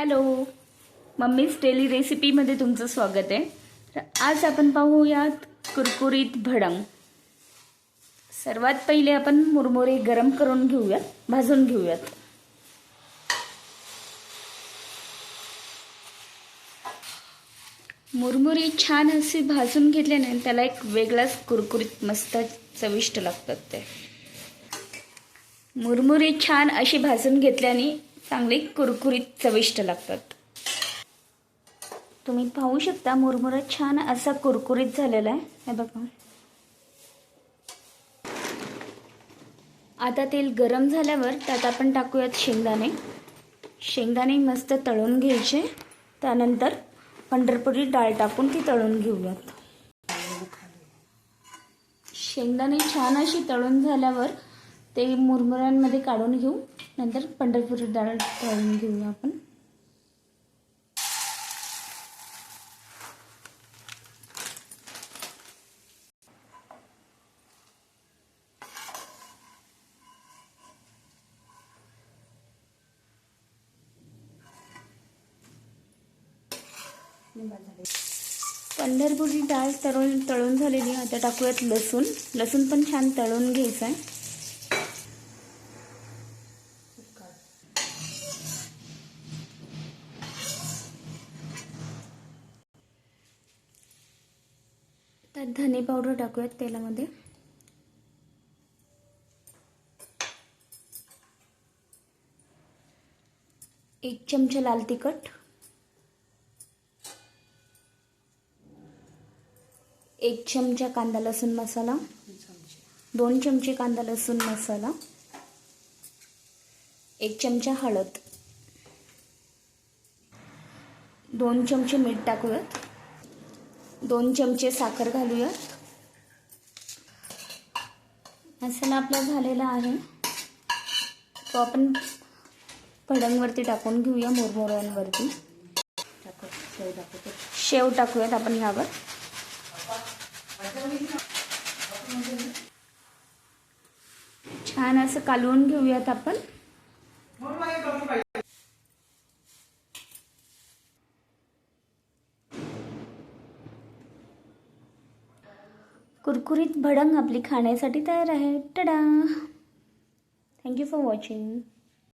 Hello, mummies daily रेसिपीमध्ये तुमचं स्वागत आहे. तर आज आपण पाहूयात कुरकुरीत भडंग. सर्वात पहिले आपण मुरमुरे गरम करून घेऊयात, भाजून घेऊयात. मुरमुरे छान असे भाजून घेतल्याने त्याला एक वेगळाच कुरकुरीत मस्त चविष्ट लागतात. ते मुरमुरे छान अशी भाजून घेतल्याने चांगले कुरकुरीत चविष्ट लागतात. तुम्ही पाहू शकता मुरमुरा छान असा कुरकुरीत झालेला आहे. हे बघा. आता तेल गरम झाल्यावर त्यात आपण टाकूयात शेंगदाणे. शेंगदाणे मस्त तळून घ्यायचे. त्यानंतर पंढरपुरी डाळ टाकून ती तळून घेऊयात. शेंगदाणे छान अशी तळून झाल्यावर ते मुरमुऱ्यांमध्ये काढून घेऊ. नंतर पंढरपुरी डाळ तळून घेऊया आपण. पंढरपुरी डाळ तळून झालेली. आता टाकूयात लसूण. लसूण पण छान तळून घ्यायचं आहे. त्यात धने पावडर टाकूयात तेलामध्ये. एक चमचा लाल तिखट, एक चमचा कांदा लसूण मसाला, 2 चमचे कांदा लसूण मसाला, 1 चमचा हळद, 2 चमचे मीठ टाकूयात, 2 चमचे साखर घालूयात. मसाला आपला झालेला आहे. तो आपण भडंगवरती टाकून घेऊया. मुरमुऱ्यांवरती शेव टाकूयात आपण ह्यावर. छान असं कालवून घेऊयात आपण. कुरकुरीत भडंग आपली खाण्यासाठी तयार आहे. टडा. Thank you for watching.